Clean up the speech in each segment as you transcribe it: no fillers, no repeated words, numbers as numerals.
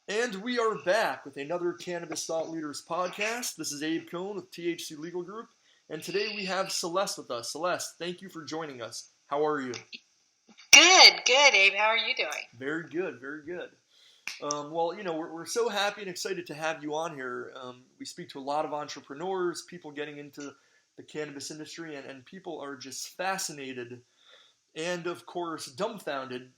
And we are back with another Cannabis Thought Leaders podcast. This is Abe Cohn with THC Legal Group, and today we have Celeste with us. Celeste, thank you for joining us. How are you? Good, Abe. How are you doing? Very good, very good. We're so happy and excited to have you on here. We speak to a lot of entrepreneurs, people getting into the cannabis industry, and people are just fascinated and, of course, dumbfounded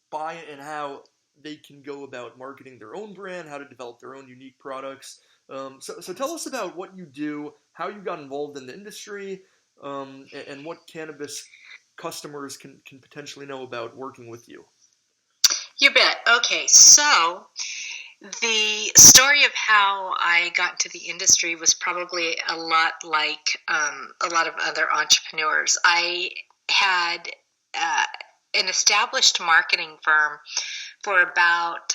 by and how they can go about marketing their own brand, how to develop their own unique products. So tell us about what you do, how you got involved in the industry, and what cannabis customers can potentially know about working with you. You bet. Okay, so the story of how I got into the industry was probably a lot like a lot of other entrepreneurs. I had an established marketing firm for about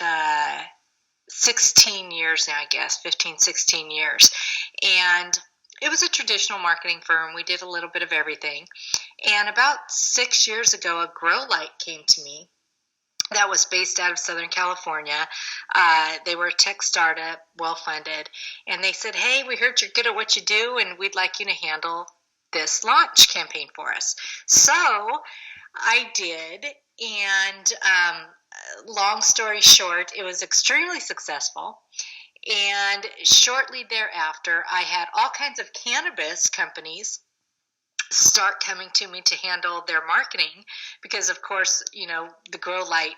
16 years now, I guess, 15, 16 years. And it was a traditional marketing firm. We did a little bit of everything. And about 6 years ago, a grow light came to me that was based out of Southern California. They were a tech startup, well-funded. And they said, hey, we heard you're good at what you do, and we'd like you to handle this launch campaign for us. So I did, and long story short, it was extremely successful. And shortly thereafter, I had all kinds of cannabis companies start coming to me to handle their marketing because, of course, the grow light,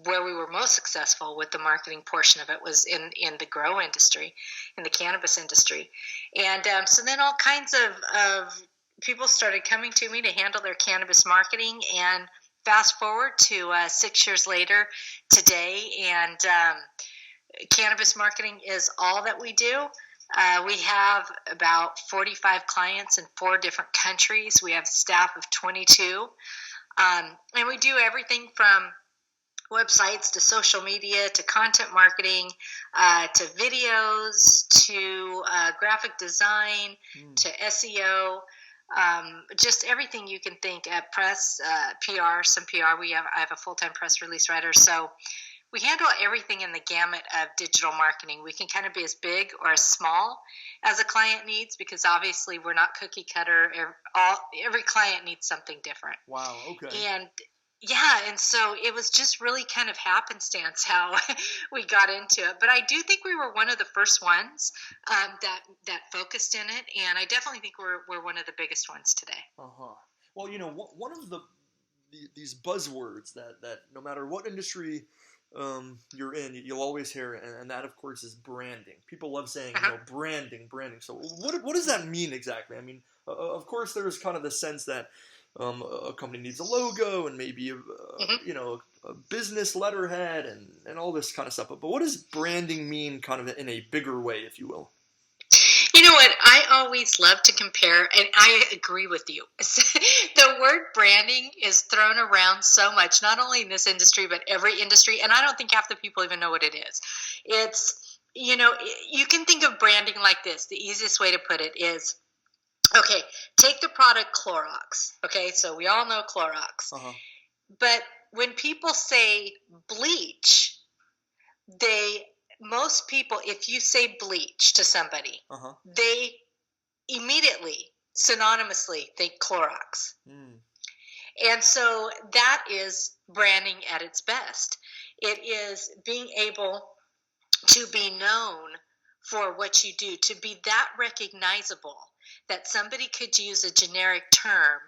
where we were most successful with the marketing portion of it was in the grow industry, in the cannabis industry. And so then all kinds of people started coming to me to handle their cannabis marketing. And fast forward to 6 years later today, and cannabis marketing is all that we do. We have about 45 clients in 4 different countries. We have a staff of 22. And we do everything from websites to social media to content marketing to videos to graphic design to SEO. Just everything you can think at press, PR, some PR. I have a full-time press release writer. So we handle everything in the gamut of digital marketing. We can kind of be as big or as small as a client needs because obviously we're not cookie cutter. Every client needs something different. Wow, okay. And so it was just really kind of happenstance how we got into it. But I do think we were one of the first ones that focused in it, and I definitely think we're one of the biggest ones today. Uh-huh. Well, one of these buzzwords that no matter what industry you're in, you'll always hear, and that, of course, is branding. People love saying, branding. So what does that mean exactly? I mean, of course, there's kind of the sense that a company needs a logo and maybe a business letterhead and all this kind of stuff. But what does branding mean kind of in a bigger way, if you will? You know what? I always love to compare, and I agree with you. The word branding is thrown around so much, not only in this industry, but every industry. And I don't think half the people even know what it is. It's, you can think of branding like this. The easiest way to put it is, okay, take the product Clorox. Okay, so we all know Clorox. Uh-huh. But when people say bleach, most people, if you say bleach to somebody, they immediately, synonymously think Clorox. And so that is branding at its best. It is being able to be known for what you do, to be that recognizable that somebody could use a generic term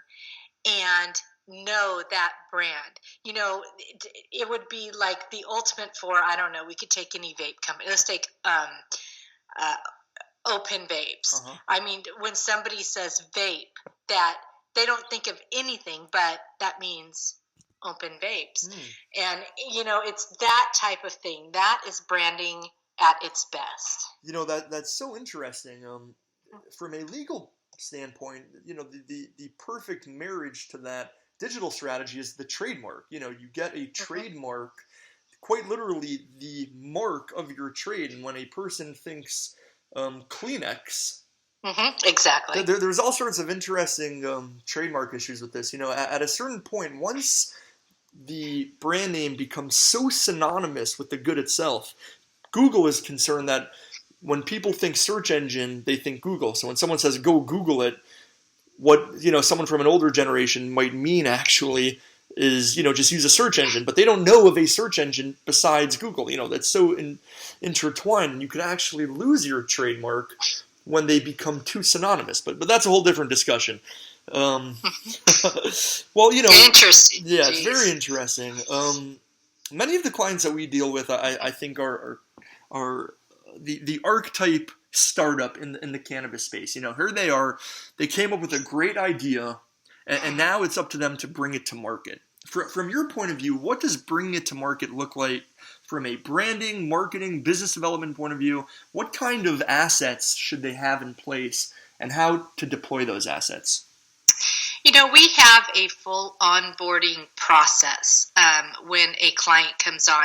and know that brand. It would be like the ultimate for, I don't know, we could take any vape company. Let's take Open Vapes. I mean, when somebody says vape, that they don't think of anything, but that means Open Vapes. And, it's that type of thing. That is branding at its best. That's so interesting. From a legal standpoint, the perfect marriage to that digital strategy is the trademark. You get a trademark, quite literally the mark of your trade. And when a person thinks Kleenex, exactly, there's all sorts of interesting trademark issues with this. At a certain point, once the brand name becomes so synonymous with the good itself. Google is concerned that when people think search engine, they think Google. So when someone says go Google it, what someone from an older generation might mean actually is just use a search engine, but they don't know of a search engine besides Google. That's so intertwined, and you could actually lose your trademark when they become too synonymous. But that's a whole different discussion. Well, interesting. Yeah, it's very interesting. Many of the clients that we deal with, I think, are the archetype startup in the cannabis space. Here they are. They came up with a great idea, and now it's up to them to bring it to market. From your point of view, what does bringing it to market look like from a branding, marketing, business development point of view? What kind of assets should they have in place, and how to deploy those assets? We have a full onboarding process when a client comes on.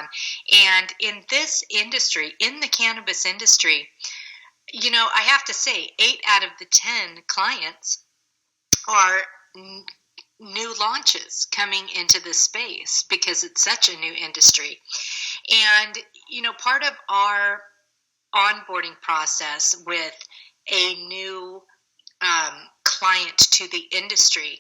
And in this industry, in the cannabis industry, I have to say 8 out of the 10 clients are new launches coming into this space because it's such a new industry. And, part of our onboarding process with a new client to the industry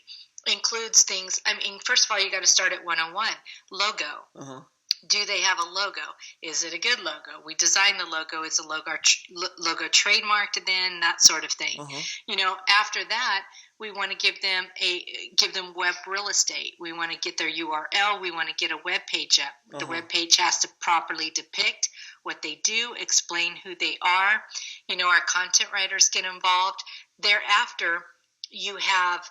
includes things. I mean, first of all, you got to start at 101. Logo. Uh-huh. Do they have a logo? Is it a good logo? We design the logo. Is the logo trademarked then? That sort of thing. Uh-huh. After that, we want to give them web real estate. We want to get their URL. We want to get a web page up. Uh-huh. The web page has to properly depict what they do, explain who they are. Our content writers get involved. Thereafter, you have,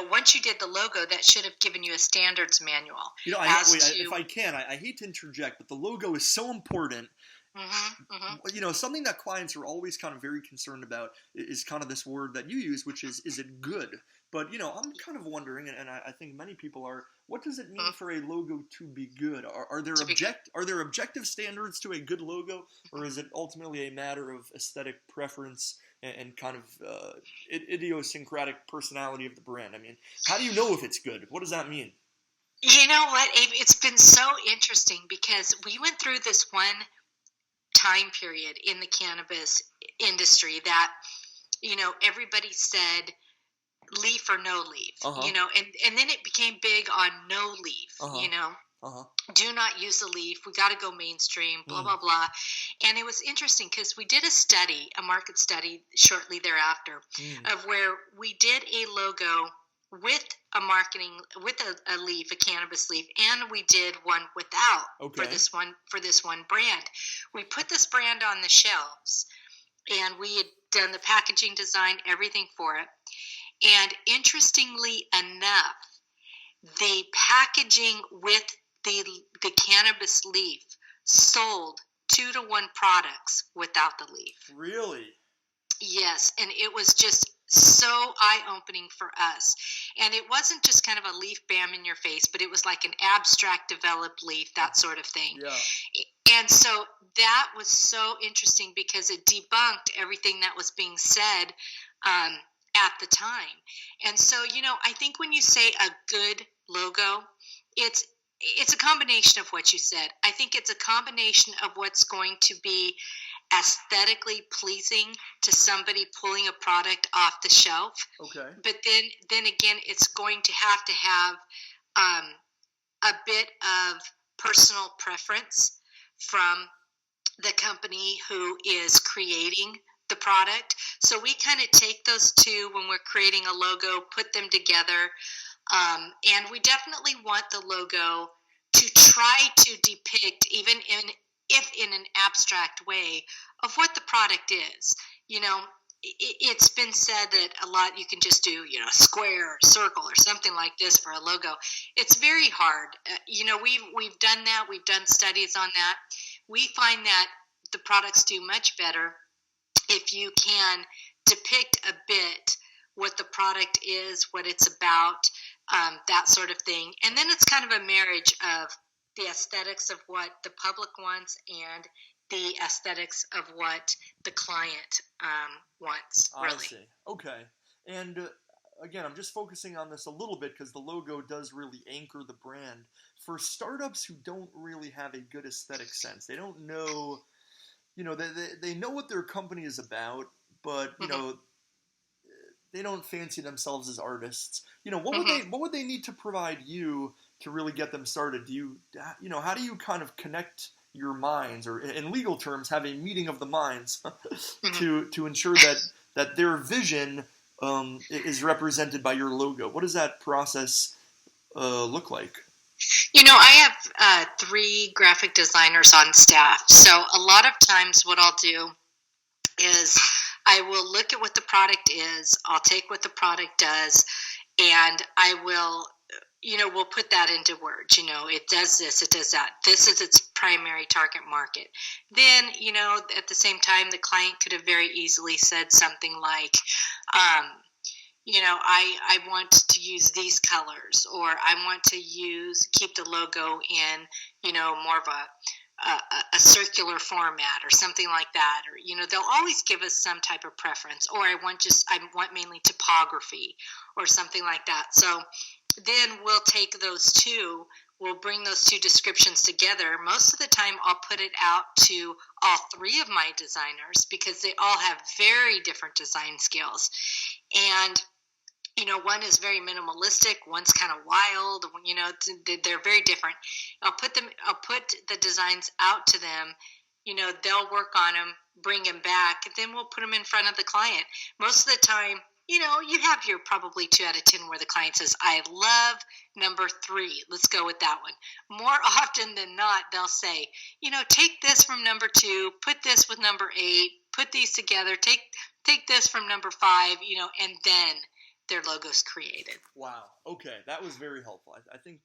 once you did the logo, that should have given you a standards manual. If I can, I hate to interject, but the logo is so important. Mm-hmm, mm-hmm. Something that clients are always kind of very concerned about is kind of this word that you use, which is it good? But, I'm kind of wondering, and I think many people are, what does it mean mm-hmm. for a logo to be good? Are there objective standards to a good logo, or is it ultimately a matter of aesthetic preference and kind of idiosyncratic personality of the brand? I mean, how do you know if it's good? What does that mean? You know what, Abe? It's been so interesting because we went through this one time period in the cannabis industry that, everybody said leaf or no leaf, uh-huh. And then it became big on no leaf, uh-huh. Uh-huh. Do not use a leaf. We got to go mainstream, blah, blah, blah. And it was interesting because we did a market study shortly thereafter of where we did a logo with a leaf, a cannabis leaf, and we did one without for this one brand. We put this brand on the shelves, and we had done the packaging design, everything for it. And interestingly enough, the packaging with the cannabis leaf sold 2-to-1 products without the leaf. Really? Yes, and it was just so eye-opening for us. And it wasn't just kind of a leaf bam in your face, but it was like an abstract developed leaf, that sort of thing. Yeah. And so that was so interesting because it debunked everything that was being said at the time. And so, I think when you say a good logo, it's a combination of what you said. I think it's a combination of what's going to be aesthetically pleasing to somebody pulling a product off the shelf. Okay. But then again, it's going to have a bit of personal preference from the company who is creating the product. So we kind of take those two when we're creating a logo, put them together. And we definitely want the logo to try to depict, even if in an abstract way, of what the product is. It's been said that a lot you can just do, square or circle or something like this for a logo. It's very hard. We've done that. We've done studies on that. We find that the products do much better if you can depict a bit what the product is, what it's about, that sort of thing. And then it's kind of a marriage of the aesthetics of what the public wants and the aesthetics of what the client wants, really. I see. Okay. And again, I'm just focusing on this a little bit because the logo does really anchor the brand. For startups who don't really have a good aesthetic sense, they don't know, they know what their company is about, but, Mm-hmm. they don't fancy themselves as artists. Mm-hmm. What would they need to provide you to really get them started? How do you kind of connect your minds, or in legal terms, have a meeting of the minds Mm-hmm. to ensure that their vision is represented by your logo? What does that process look like? I have three graphic designers on staff. So a lot of times what I'll do is I will look at what the product is. I'll take what the product does, and I will, we'll put that into words. It does this, it does that. This is its primary target market. Then, at the same time, the client could have very easily said something like, I want to use these colors, or I want to keep the logo in, more of a circular format or something like that. Or, they'll always give us some type of preference, or I want mainly typography or something like that. So then we'll bring those two descriptions together. Most of the time I'll put it out to all three of my designers because they all have very different design skills. And one is very minimalistic, one's kind of wild, they're very different. I'll put the designs out to them, they'll work on them, bring them back, and then we'll put them in front of the client. Most of the time, you have your probably 2 out of 10 where the client says, I love number 3. Let's go with that one. More often than not, they'll say, take this from number 2, put this with number 8, put these together, take this from number 5, and then their logo's created. Wow. Okay, that was very helpful. I think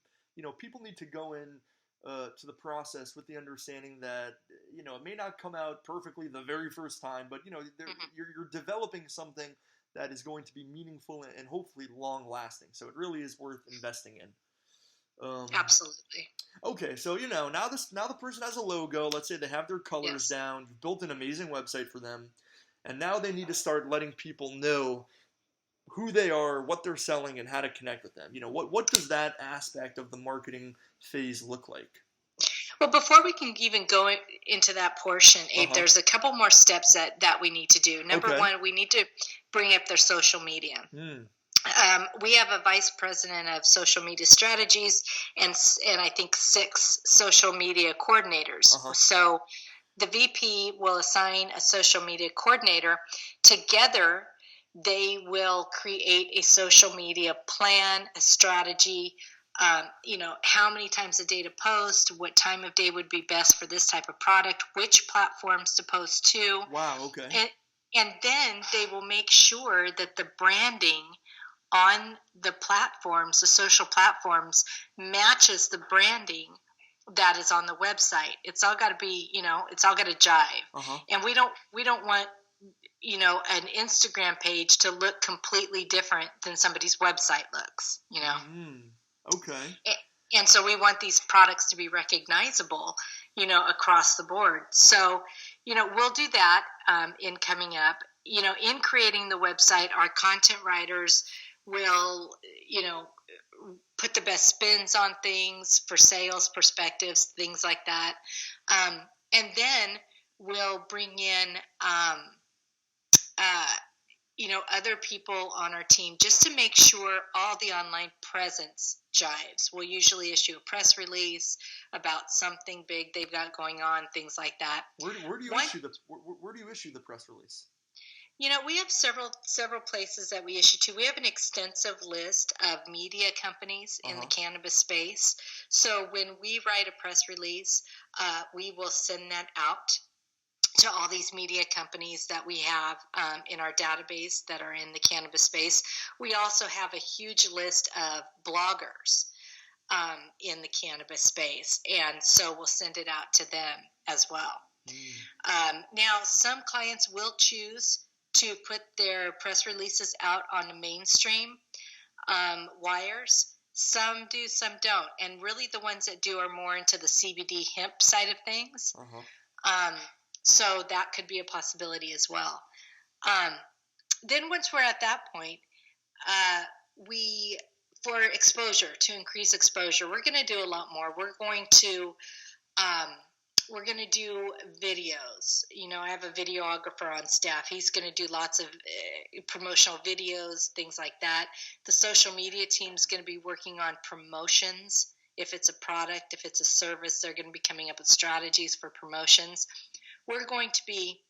people need to go in to the process with the understanding that it may not come out perfectly the very first time, but you're developing something that is going to be meaningful and hopefully long lasting. So it really is worth investing in. Absolutely. Okay, so now the person has a logo. Let's say they have their colors Yes. down. You've built an amazing website for them, and now they need to start letting people know who they are, what they're selling, and how to connect with them. What does that aspect of the marketing phase look like? Well, before we can even go into that portion, Abe, Uh-huh. there's a couple more steps that we need to do. Number Okay. one, we need to bring up their social media. We have a vice president of social media strategies and I think 6 social media coordinators. Uh-huh. So the VP will assign a social media coordinator. Together, they will create a social media plan, a strategy, how many times a day to post, what time of day would be best for this type of product, which platforms to post to. Wow, okay. And then they will make sure that the branding on the platforms, the social platforms, matches the branding that is on the website. It's all got to be, it's all got to jive. Uh-huh. And we don't want an Instagram page to look completely different than somebody's website looks, Okay. And so we want these products to be recognizable, across the board. So, we'll do that in coming up. In creating the website, our content writers will, put the best spins on things for sales perspectives, things like that. And then we'll bring in other people on our team just to make sure all the online presence jives. We'll usually issue a press release about something big they've got going on, things like that. Where do you issue the press release? We have several places that we issue to. We have an extensive list of media companies in the cannabis space. So when we write a press release, we will send that out to all these media companies that we have in our database that are in the cannabis space. We also have a huge list of bloggers in the cannabis space, and so we'll send it out to them as well. Now, some clients will choose to put their press releases out on the mainstream wires. Some do, some don't. And really the ones that do are more into the CBD hemp side of things. So that could be a possibility as well. Then once we're at that point, we for exposure, to increase exposure, we're going to do a lot more. We're going to do videos. I have a videographer on staff. He's going to do lots of promotional videos, things like that. The social media team's going to be working on promotions. If it's a product, if it's a service, they're going to be coming up with strategies for promotions. We're going to be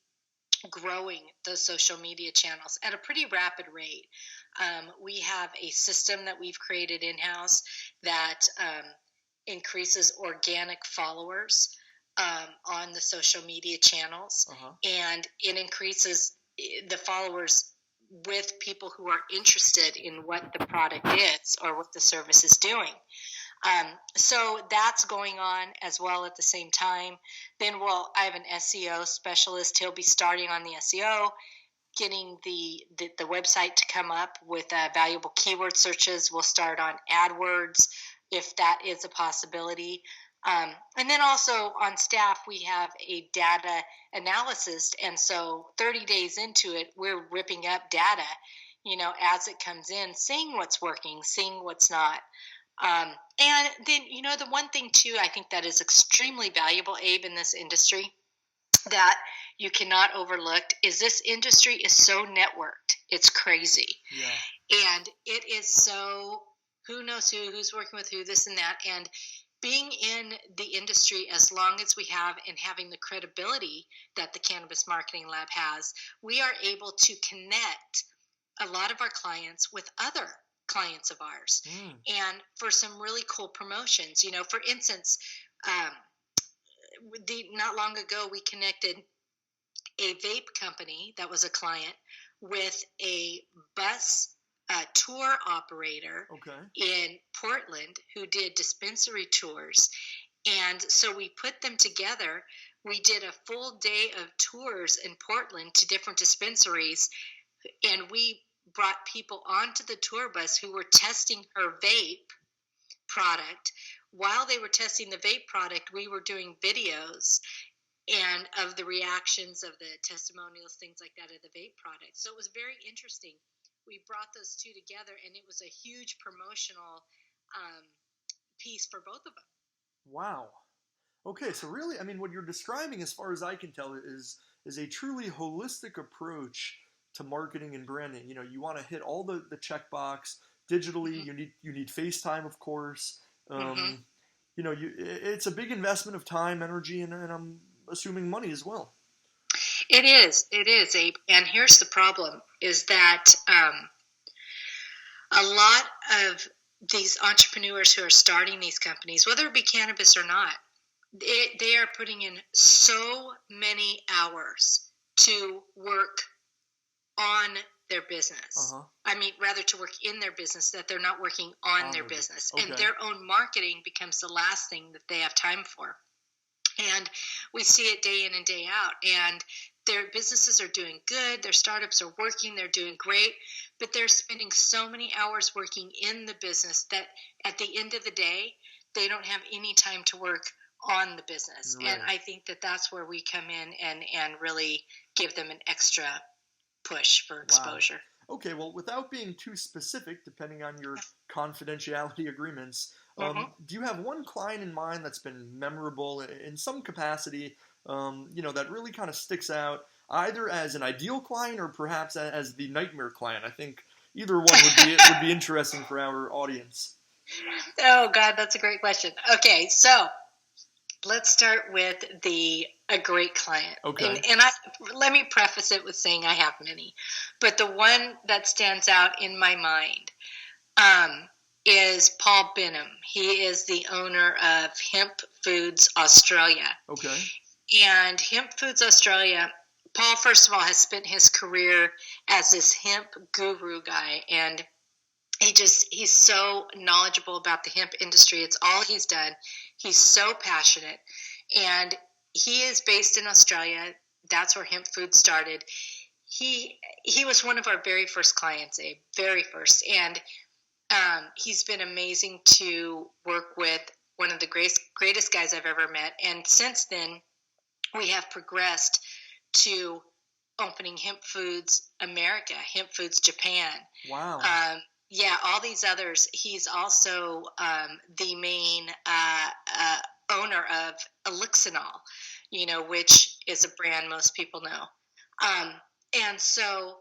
growing those social media channels at a pretty rapid rate. We have a system that we've created in-house that increases organic followers on the social media channels, and it increases the followers with people who are interested in what the product is or what the service is doing. So that's going on as well at the same time. Then I have an SEO specialist. He'll be starting on the SEO, getting the website to come up with valuable keyword searches. We'll start on AdWords if that is a possibility. And then also on staff, we have a data analyst. And so 30 days into it, we're ripping up data, as it comes in, seeing what's working, seeing what's not. And then, the one thing too, I think that is extremely valuable, Abe, in this industry that you cannot overlook is this industry is so networked. It's crazy. Yeah. And it is so, who knows who's working with who, this and that. And being in the industry as long as we have and having the credibility that the Cannabis Marketing Lab has, we are able to connect a lot of our clients with other clients of ours, and for some really cool promotions. For instance, not long ago we connected a vape company that was a client with a bus tour operator in Portland who did dispensary tours. And so we put them together. We did a full day of tours in Portland to different dispensaries, and we brought people onto the tour bus who were testing her vape product. While they were testing the vape product, we were doing videos and of the reactions, of the testimonials, things like that, of the vape product. So it was very interesting. We brought those two together, and it was a huge promotional piece for both of them. Wow. Okay, so really, what you're describing, as far as I can tell, is a truly holistic approach to marketing and branding. You want to hit all the checkbox digitally. You need FaceTime, of course. It's a big investment of time, energy, and I'm assuming money as well. It is, Abe. And here's the problem: is that a lot of these entrepreneurs who are starting these companies, whether it be cannabis or not, they are putting in so many hours to work on their business. Rather to work in their business, that they're not working on their business. Okay. And their own marketing becomes the last thing that they have time for. And we see it day in and day out. And their businesses are doing good. Their startups are working. They're doing great. But they're spending so many hours working in the business that at the end of the day, they don't have any time to work on the business. Right. And I think that that's where we come in and really give them an extra push for exposure. Wow. Okay, well, without being too specific, depending on your confidentiality agreements, do you have one client in mind that's been memorable in some capacity, that really kind of sticks out, either as an ideal client or perhaps as the nightmare client? I think either one would be interesting for our audience. Oh, God, that's a great question. Okay, so let's start with a great client. Okay. And let me preface it with saying I have many, but the one that stands out in my mind is Paul Binham. He is the owner of Hemp Foods Australia. Okay. And Hemp Foods Australia, Paul, first of all, has spent his career as this hemp guru guy, and he's so knowledgeable about the hemp industry. It's all he's done. He's so passionate, and he is based in Australia. That's where Hemp Food started. He was one of our very first clients, Abe, very first, and he's been amazing to work with, one of the greatest guys I've ever met. And since then, we have progressed to opening Hemp Foods America, Hemp Foods Japan. Wow. Yeah, all these others. He's also the main owner of Elixinol, which is a brand most people know. And so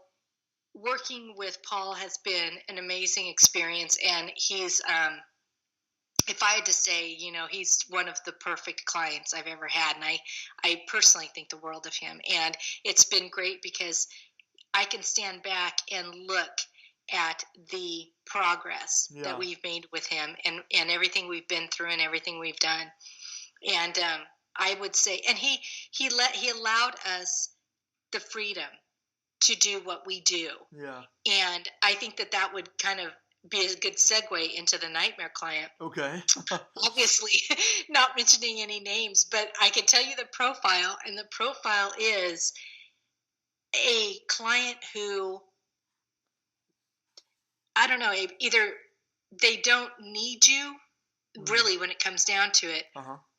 working with Paul has been an amazing experience, and he's if I had to say, he's one of the perfect clients I've ever had, and I personally think the world of him. And it's been great because I can stand back and look at the progress that we've made with him, and everything we've been through and everything we've done. And I would say, and he allowed us the freedom to do what we do. Yeah. And I think that would kind of be a good segue into the nightmare client. Okay. Obviously, not mentioning any names, but I can tell you the profile, and the profile is a client who, I don't know, either they don't need you, really, when it comes down to it,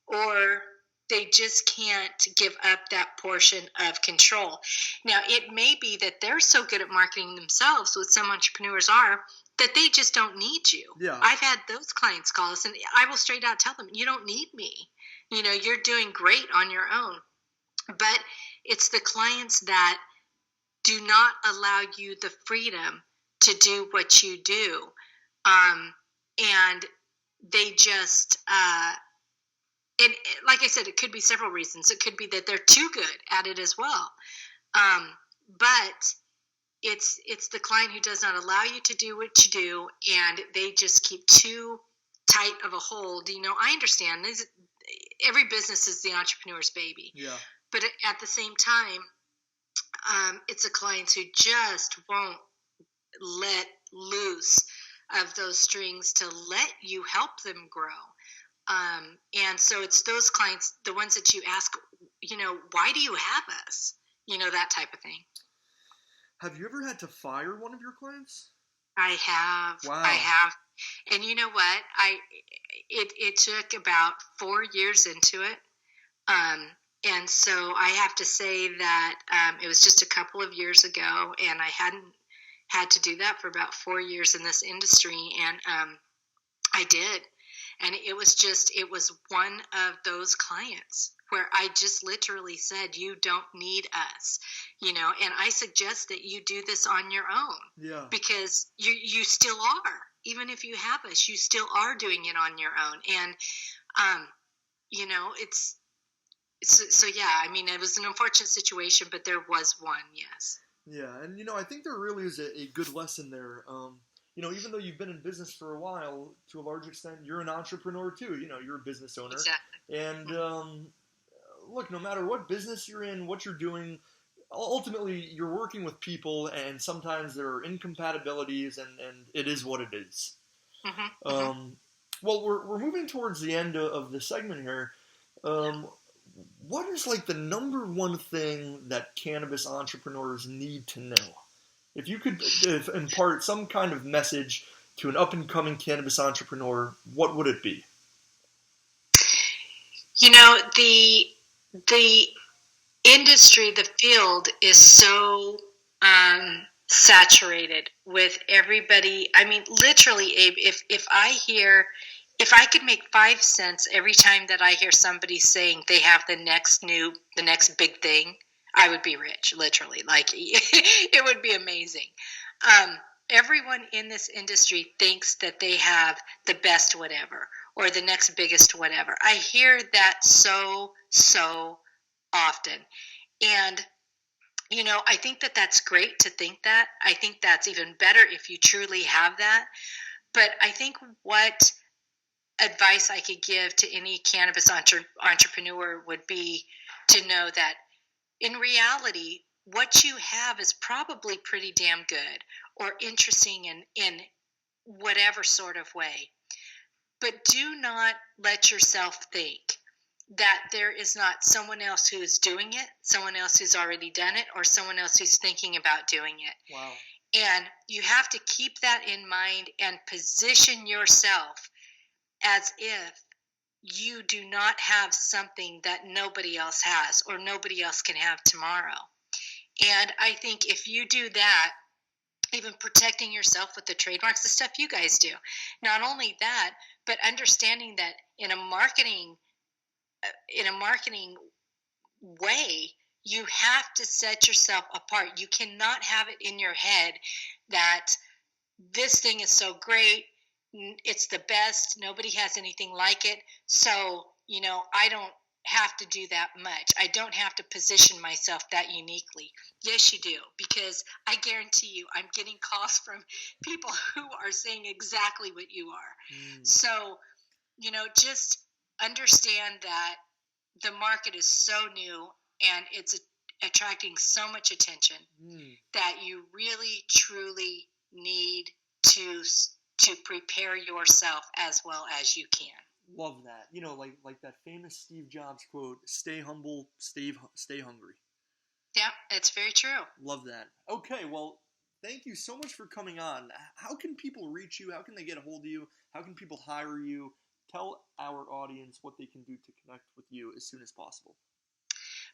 or they just can't give up that portion of control. Now, it may be that they're so good at marketing themselves, what some entrepreneurs are, that they just don't need you. Yeah. I've had those clients call us, and I will straight out tell them, you don't need me. You're doing great on your own. But it's the clients that do not allow you the freedom to do what you do. And they just, and like I said, it could be several reasons. It could be that they're too good at it as well. But it's the client who does not allow you to do what you do, and they just keep too tight of a hold. I understand this. Every business is the entrepreneur's baby. Yeah. But at the same time, it's the clients who just won't let loose of those strings to let you help them grow. And so it's those clients, the ones that you ask, why do you have us? That type of thing. Have you ever had to fire one of your clients? I have. Wow. I have. And you know what? It took about 4 years into it. And so I have to say that it was just a couple of years ago, and I hadn't had to do that for about 4 years in this industry. And I did. And it was one of those clients where I just literally said, you don't need us, and I suggest that you do this on your own. Yeah. Because you still are. Even if you have us, you still are doing it on your own. And, so yeah, I mean, it was an unfortunate situation, but there was one, yes. Yeah, and, I think there really is a good lesson there. Even though you've been in business for a while, to a large extent, you're an entrepreneur too. You're a business owner. Exactly. And look, no matter what business you're in, what you're doing, ultimately you're working with people, and sometimes there are incompatibilities, and it is what it is. Mm-hmm. Well, we're moving towards the end of the segment here. What is the number one thing that cannabis entrepreneurs need to know? If you could impart some kind of message to an up-and-coming cannabis entrepreneur, what would it be? The industry, the field is so saturated with everybody. I mean, literally, Abe, if I could make 5 cents every time that I hear somebody saying they have the next big thing, I would be rich, literally. It would be amazing. Everyone in this industry thinks that they have the best whatever or the next biggest whatever. I hear that so often. And, I think that that's great to think that. I think that's even better if you truly have that. But I think what advice I could give to any cannabis entrepreneur would be to know that in reality, what you have is probably pretty damn good or interesting in whatever sort of way. But do not let yourself think that there is not someone else who is doing it, someone else who's already done it, or someone else who's thinking about doing it. Wow. And you have to keep that in mind and position yourself as if you do not have something that nobody else has or nobody else can have tomorrow. And I think if you do that, even protecting yourself with the trademarks, the stuff you guys do, not only that, but understanding that in a marketing way, you have to set yourself apart. You cannot have it in your head that this thing is so great, it's the best, nobody has anything like it, so I don't have to do that much. I don't have to position myself that uniquely. Yes, you do, because I guarantee you I'm getting calls from people who are saying exactly what you are. So just understand that the market is so new and it's attracting so much attention that you really truly need to prepare yourself as well as you can. Love that. Like that famous Steve Jobs quote, "Stay humble, stay hungry." Yeah, that's very true. Love that. Okay, well, thank you so much for coming on. How can people reach you? How can they get a hold of you? How can people hire you? Tell our audience what they can do to connect with you as soon as possible.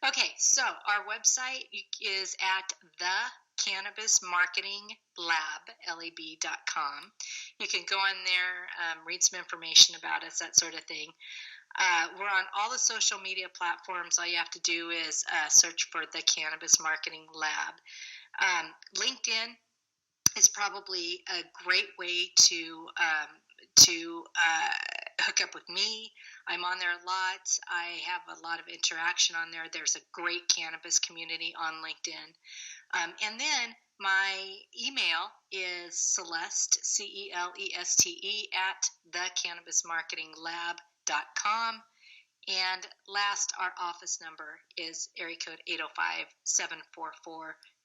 Okay, so our website is at the Cannabis Marketing Lab, lab.com. You can go on there, read some information about us, that sort of thing. We're on all the social media platforms. All you have to do is search for the Cannabis Marketing Lab. LinkedIn is probably a great way to hook up with me. I'm on there a lot. I have a lot of interaction on there. There's a great cannabis community on LinkedIn. And then my email is Celeste, Celeste, at thecannabismarketinglab.com. And last, our office number is area code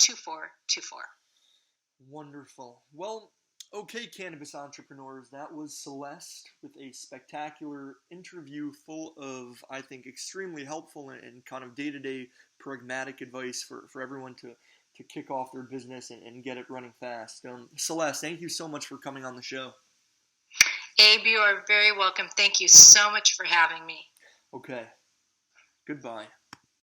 805-744-2424. Wonderful. Well, okay, cannabis entrepreneurs, that was Celeste with a spectacular interview full of, I think, extremely helpful and kind of day-to-day pragmatic advice for everyone to kick off their business and get it running fast. Celeste, thank you so much for coming on the show. Abe, you are very welcome. Thank you so much for having me. Okay. Goodbye.